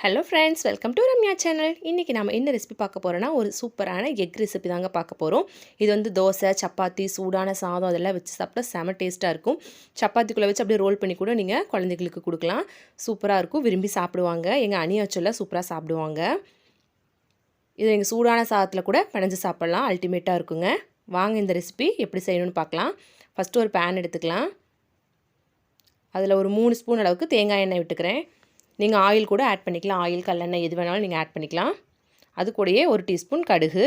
Hello friends, welcome to Ramya channel. இன்றைக்கி நம்ம என்ன ரெசிபி பார்க்க போகிறோன்னா, ஒரு சூப்பரான எக் ரெசிபி தாங்க பார்க்க போகிறோம். இது வந்து தோசை, சப்பாத்தி, சூடான சாதம் அதெல்லாம் வச்சு சாப்பிட்டா செம டேஸ்ட்டாக இருக்கும். சப்பாத்திக்குள்ளே வச்சு அப்படியே ரோல் பண்ணி கூட நீங்கள் குழந்தைகளுக்கு கொடுக்கலாம். சூப்பராக இருக்கும், விரும்பி சாப்பிடுவாங்க. எங்கள் அணியாச்சொல்ல சூப்பராக சாப்பிடுவாங்க. இது எங்கள் சூடான சாதத்தில் கூட பிணைஞ்சு சாப்பிட்லாம், அல்டிமேட்டாக இருக்குங்க. வாங்க இந்த ரெசிபி எப்படி செய்யணும்னு பார்க்கலாம். ஃபஸ்ட்டு ஒரு பேன் எடுத்துக்கலாம். அதில் ஒரு 3 ஸ்பூன் அளவுக்கு தேங்காய் எண்ணெய் விட்டுக்கிறேன். நீங்கள் ஆயில் கூட ஆட் பண்ணிக்கலாம். ஆயில், கல்லெண்ணெய் எது வேணாலும் நீங்கள் ஆட் பண்ணிக்கலாம். அது கூடயே 1 டீஸ்பூன் கடுகு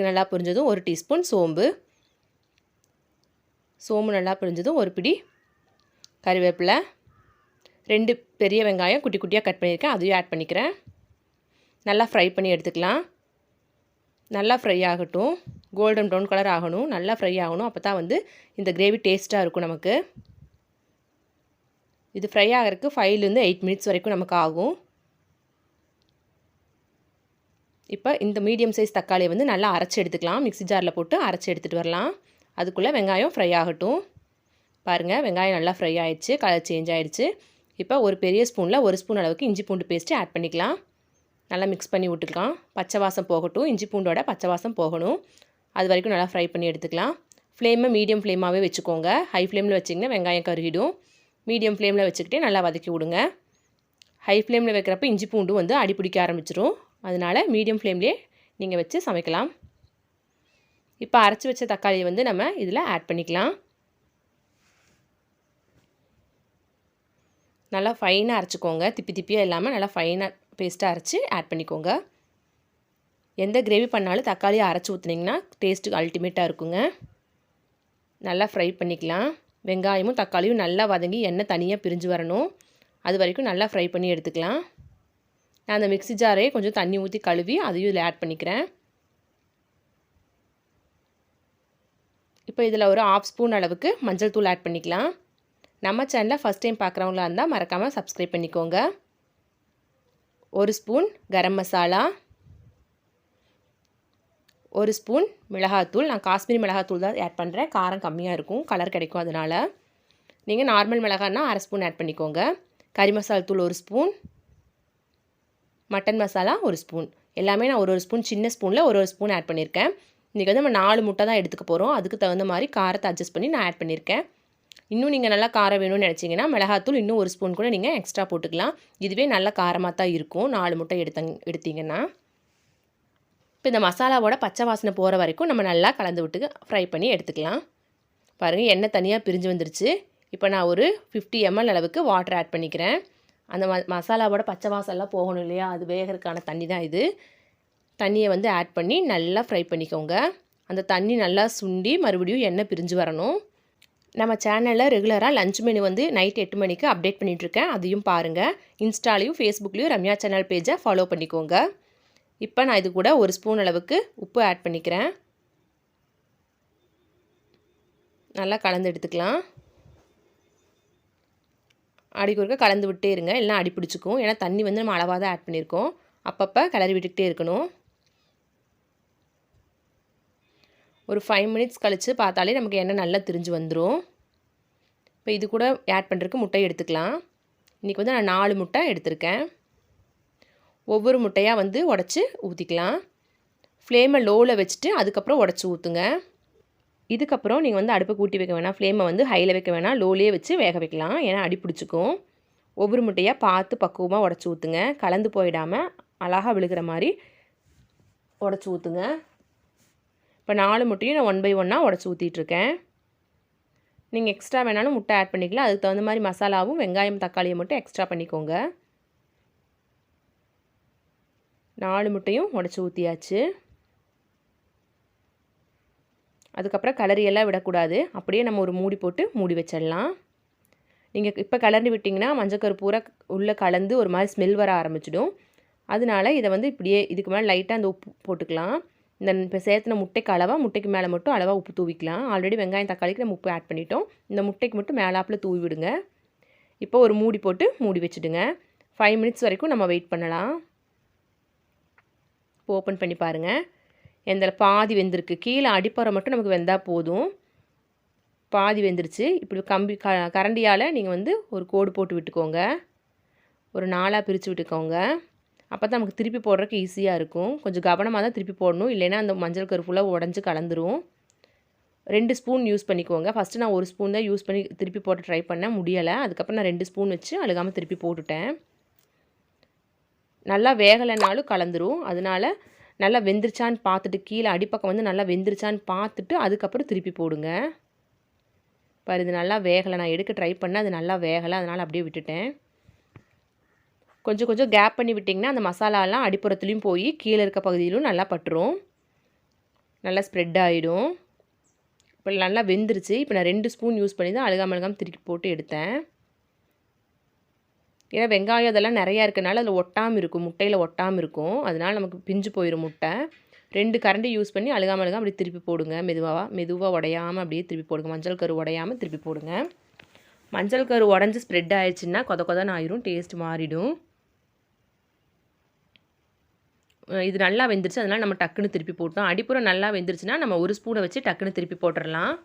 நல்லா பொரிஞ்சதும் 1 டீஸ்பூன் சோம்பு நல்லா பொரிஞ்சதும் 1 பிடி கறிவேப்பிலை, 2 பெரிய வெங்காயம் குட்டி குட்டியாக கட் பண்ணியிருக்கேன், அதையும் ஆட் பண்ணிக்கிறேன். நல்லா ஃப்ரை பண்ணி எடுத்துக்கலாம். நல்லா ஃப்ரை ஆகட்டும், கோல்டன் ப்ரௌன் கலர் ஆகணும், நல்லா ஃப்ரை ஆகணும். அப்போ தான் வந்து இந்த கிரேவி டேஸ்ட்டாக இருக்கும் நமக்கு. இது ஃப்ரை ஆகிறதுக்கு 5 to 8 மினிட்ஸ் வரைக்கும் நமக்கு ஆகும். இப்போ இந்த மீடியம் சைஸ் தக்காளியை வந்து நல்லா அரைச்சி எடுத்துக்கலாம். மிக்ஸி ஜாரில் போட்டு அரைச்சி எடுத்துகிட்டு வரலாம். அதுக்குள்ளே வெங்காயம் ஃப்ரை ஆகட்டும். பாருங்கள், வெங்காயம் நல்லா ஃப்ரை ஆகிடுச்சு, கலர் சேஞ்ச் ஆகிடுச்சு. இப்போ ஒரு பெரிய ஸ்பூனில் 1 ஸ்பூன் அளவுக்கு இஞ்சி பூண்டு பேஸ்ட்டு ஆட் பண்ணிக்கலாம். நல்லா மிக்ஸ் பண்ணி விட்டுக்கலாம். பச்சை வாசம் போகட்டும், இஞ்சி பூண்டோட பச்சை வாசம் போகணும். அது வரைக்கும் நல்லா ஃப்ரை பண்ணி எடுத்துக்கலாம். ஃப்ளேமை மீடியம் ஃப்ளேமாகவே வச்சுக்கோங்க. ஹை ஃப்ளேமில் வச்சிங்கன்னா வெங்காயம் கருகிடும். மீடியம் ஃப்ளேமில் வச்சுக்கிட்டே நல்லா வதக்கி விடுங்க. ஹை ஃப்ளேமில் வைக்கிறப்ப இஞ்சி பூண்டு வந்து அடி பிடிக்க ஆரம்பிச்சிடும். அதனால் மீடியம் ஃப்ளேம்லேயே நீங்கள் வச்சு சமைக்கலாம். இப்போ அரைச்சி வச்ச தக்காளியை வந்து நம்ம இதில் ஆட் பண்ணிக்கலாம். நல்லா ஃபைனாக அரைச்சிக்கோங்க. திப்பியாக இல்லாமல் நல்லா ஃபைனாக பேஸ்ட்டாக அரைச்சி ஆட் பண்ணிக்கோங்க. எந்த கிரேவி பண்ணாலும் தக்காளியை அரைச்சி ஊற்றுனீங்கன்னா டேஸ்ட்டு அல்டிமேட்டாக இருக்குங்க. நல்லா ஃப்ரை பண்ணிக்கலாம். வெங்காயமும் தக்காளியும் நல்லா வதங்கி எண்ணெய் தனியாக பிரிஞ்சு வரணும். அது வரைக்கும் நல்லா ஃப்ரை பண்ணி எடுத்துக்கலாம். நான் அந்த மிக்ஸி ஜாரே கொஞ்சம் தண்ணி ஊற்றி கழுவி அதையும் இதில் ஆட் பண்ணிக்கிறேன். இப்போ இதில் ஒரு 1/2 ஸ்பூன் அளவுக்கு மஞ்சள் தூள் ஆட் பண்ணிக்கலாம். நம்ம சேனலை ஃபஸ்ட் டைம் பார்க்குறவங்களா இருந்தால் மறக்காமல் சப்ஸ்கிரைப் பண்ணிக்கோங்க. 1 ஸ்பூன் கரம் மசாலா, 1 ஸ்பூன் மிளகாத்தூள். நான் காஷ்மீரி மிளகாத்தூள் தான் ஆட் பண்ணுறேன். காரம் கம்மியாக இருக்கும், கலர் கிடைக்கும். அதனால் நீங்கள் நார்மல் மிளகான்னா 1/2 ஸ்பூன் ஆட் பண்ணிக்கோங்க. கறி மசாலா தூள் 1 ஸ்பூன், மட்டன் மசாலா 1 ஸ்பூன். எல்லாமே நான் ஒரு ஸ்பூன், சின்ன ஸ்பூனில் ஒரு ஸ்பூன் ஆட் பண்ணியிருக்கேன். இன்றைக்கி வந்து நம்ம 4 முட்டை தான் எடுத்துக்க போகிறோம். அதுக்கு தகுந்த மாதிரி காரத்தை அட்ஜஸ்ட் பண்ணி நான் ஆட் பண்ணியிருக்கேன். இன்னும் நீங்கள் நல்லா காரம் வேணும்னு நினச்சிங்கன்னா மிளகாத்தூள் இன்னும் 1 ஸ்பூன் கூட நீங்கள் எக்ஸ்ட்ரா போட்டுக்கலாம். இதுவே நல்ல காரமாக தான் இருக்கும் 4 முட்டை எடுத்தீங்கன்னா. இப்போ இந்த மசாலாவோட பச்சை வாசனை போகிற வரைக்கும் நம்ம நல்லா கலந்து விட்டு ஃப்ரை பண்ணி எடுத்துக்கலாம். பாருங்கள், எண்ணெய் தனியாக பிரிஞ்சு வந்துருச்சு. இப்போ நான் ஒரு 50 ml அளவுக்கு வாட்டர் ஆட் பண்ணிக்கிறேன். அந்த மசாலாவோட பச்சை வாசம்லாம் போகணும் இல்லையா, அது வேகிறதுக்கான தண்ணி தான் இது. தண்ணியை வந்து ஆட் பண்ணி நல்லா ஃப்ரை பண்ணிக்கோங்க. அந்த தண்ணி நல்லா சுண்டி மறுபடியும் எண்ணெய் பிரிஞ்சு வரணும். நம்ம சேனலில் ரெகுலராக லஞ்ச் மெனு வந்து நைட் 8 மணிக்கு அப்டேட் பண்ணிகிட்ருக்கேன். அதையும் பாருங்கள். இன்ஸ்டாலையும் ஃபேஸ்புக்லேயும் ரம்யா சேனல் பேஜை ஃபாலோ பண்ணிக்கோங்க. இப்போ நான் இது கூட 1 ஸ்பூன் அளவுக்கு உப்பு ஆட் பண்ணிக்கிறேன். நல்லா கலந்து எடுத்துக்கலாம். அடிக்குறுக்க கலந்து விட்டே இருங்க, இல்லைனா அடி பிடிச்சிக்கும். ஏன்னா தண்ணி வந்து நம்ம அளவாக தான் ஆட் பண்ணியிருக்கோம். அப்பப்போ கிளறி விட்டுக்கிட்டே இருக்கணும். ஒரு 5 மினிட்ஸ் கழித்து பார்த்தாலே நமக்கு எண்ணெய் நல்லா திரிஞ்சு வந்துடும். இப்போ இது கூட ஆட் பண்ணுறதுக்கு முட்டை எடுத்துக்கலாம். இன்றைக்கி வந்து நான் 4 முட்டை எடுத்திருக்கேன். ஒவ்வொரு முட்டையாக வந்து உடச்சி ஊற்றிக்கலாம். ஃப்ளேமை லோவில் வச்சுட்டு அதுக்கப்புறம் உடச்சி ஊற்றுங்க. இதுக்கப்புறம் நீங்கள் வந்து அடுப்பை கூட்டி வைக்க வேணாம், ஃப்ளேமை வந்து ஹையில் வைக்க வேணாம், லோலேயே வச்சு வேக வைக்கலாம். ஏன்னா அடி பிடிச்சிக்கும். ஒவ்வொரு முட்டையாக பார்த்து பக்குவமாக உடச்சி ஊற்றுங்க. கலந்து போயிடாமல் அழகாக விழுகிற மாதிரி உடச்சி ஊற்றுங்க. இப்போ 4 முட்டையும் நான் 1 by 1 உடச்சி ஊற்றிட்டுருக்கேன். நீங்கள் எக்ஸ்ட்ரா வேணாலும் முட்டை ஆட் பண்ணிக்கலாம். அதுக்கு தகுந்த மாதிரி மசாலாவும் வெங்காயம் தக்காளியை மட்டும் எக்ஸ்ட்ரா பண்ணிக்கோங்க. 4 முட்டையும் உடச்சி ஊற்றியாச்சு. அதுக்கப்புறம் கலரியெல்லாம் விடக்கூடாது. அப்படியே நம்ம ஒரு மூடி போட்டு மூடி வச்சிடலாம். நீங்கள் இப்போ கலந்து விட்டிங்கன்னா மஞ்சக்கரு பூரா உள்ளே கலந்து ஒரு மாதிரி ஸ்மெல் வர ஆரம்பிச்சிடும். அதனால இதை வந்து இப்படியே இதுக்கு மேலே லைட்டாக அந்த உப்பு போட்டுக்கலாம். இந்த இப்போ சேர்த்துன முட்டைக்கு அளவாக, முட்டைக்கு மேலே மட்டும் அளவாக உப்பு தூவிக்கலாம். ஆல்ரெடி வெங்காயம் தக்காளிக்கு நம்ம உப்பு ஆட் பண்ணிட்டோம். இந்த முட்டைக்கு மட்டும் மேலாப்பில் தூவி விடுங்க. இப்போ ஒரு மூடி போட்டு மூடி வச்சுடுங்க. 5 மினிட்ஸ் வரைக்கும் நம்ம வெயிட் பண்ணலாம். இப்போ ஓப்பன் பண்ணி பாருங்கள். எந்த பாதி வெந்திருக்கு. கீழே அடிப்பறை மட்டும் நமக்கு வெந்தால் போதும். பாதி வெந்துருச்சு. இப்படி கரண்டியால் நீங்கள் வந்து ஒரு கோடு போட்டு விட்டுக்கோங்க. ஒரு 4ஆக பிரித்து விட்டுக்கோங்க. அப்போ தான் நமக்கு திருப்பி போடுறதுக்கு ஈஸியாக இருக்கும். கொஞ்சம் கவனமாக தான் திருப்பி போடணும், இல்லைன்னா அந்த மஞ்சள் கரு ஃபுல்லாக உடஞ்சி கலந்துரும். 2 ஸ்பூன் யூஸ் பண்ணிக்கோங்க. ஃபஸ்ட்டு நான் 1 ஸ்பூன் தான் யூஸ் பண்ணி திருப்பி போட்டு ட்ரை பண்ணேன், முடியலை. அதுக்கப்புறம் நான் 2 ஸ்பூன் வச்சு அழுகாமல் திருப்பி போட்டுட்டேன். நல்லா வேகலைனாலும் கலந்துரும். அதனால் நல்லா வெந்துருச்சான்னு பார்த்துட்டு, கீழே அடிப்பக்கம் வந்து நல்லா வெந்துருச்சான்னு பார்த்துட்டு அதுக்கப்புறம் திருப்பி போடுங்க. பாரு, இது நல்லா வேகலை. நான் எடுக்க ட்ரை பண்ணேன், அது நல்லா வேகலை. அதனால் அப்படியே விட்டுட்டேன். கொஞ்சம் கொஞ்சம் கேப் பண்ணி விட்டிங்கன்னா அந்த மசாலாலாம் அடிப்புறத்துலேயும் போய் கீழே இருக்க பகுதியிலும் நல்லா பட்டுரும், நல்லா ஸ்ப்ரெட் ஆகிடும். இப்போ நல்லா வெந்துருச்சு. இப்போ நான் 2 ஸ்பூன் யூஸ் பண்ணி தான் அழுகாமல் திருப்பி போட்டு எடுத்தேன். ஏன்னா வெங்காயம் அதெல்லாம் நிறையா இருக்கனால அதில் ஒட்டாமல் இருக்கும், முட்டையில் ஒட்டாமல் இருக்கும். அதனால் நமக்கு பிஞ்சு போயிடும் முட்டை. 2 கரண்டி யூஸ் பண்ணி அழுகாமல் அப்படி திருப்பி போடுங்க. மெதுவாக உடையாமல் அப்படியே திருப்பி போடுங்க. மஞ்சள் கரு உடையாமல் திருப்பி போடுங்க. மஞ்சள் கரு உடஞ்சி ஸ்ப்ரெட் ஆயிடுச்சுன்னா கொதன்னு ஆயிரும், டேஸ்ட் மாறிடும். இது நல்லா வெந்துருச்சு, அதனால் நம்ம டக்குன்னு திருப்பி போட்டோம். அடிப்புறம் நல்லா வெந்துருச்சுன்னா நம்ம 1 ஸ்பூனை வச்சு டக்குன்னு திருப்பி போட்டுடலாம்.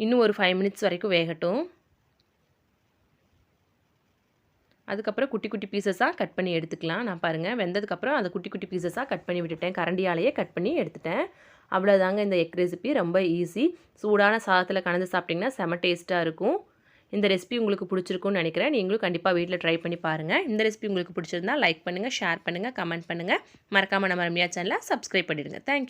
இன்னும் ஒரு 5 மினிட்ஸ் வரைக்கும் வேகட்டும். அதுக்கப்புறம் குட்டி குட்டி பீசஸாக கட் பண்ணி எடுத்துக்கலாம். நான் பாருங்கள், வெந்ததுக்கப்புறம் அதை குட்டி குட்டி பீசஸாக கட் பண்ணி விட்டுட்டேன். கரண்டியாலேயே கட் பண்ணி எடுத்துட்டேன். அவ்வளோதாங்க இந்த எக் ரெசிபி. ரொம்ப ஈஸி. சூடான சாதத்தில் கலந்து சாப்பிட்டிங்கன்னா செம டேஸ்ட்டாக இருக்கும். இந்த ரெசிபி உங்களுக்கு பிடிச்சிருக்கும்னு நினைக்கிறேன். நீங்களும் கண்டிப்பாக வீட்டில் ட்ரை பண்ணி பாருங்கள். இந்த ரெசிபி உங்களுக்கு பிடிச்சிருந்தா லைக் பண்ணுங்கள், ஷேர் பண்ணுங்கள், கமெண்ட் பண்ணுங்கள். மறக்காமல் நம்ம ரம்யா சேனலை சப்ஸ்கிரைப் பண்ணிடுங்க. தேங்க்யூ.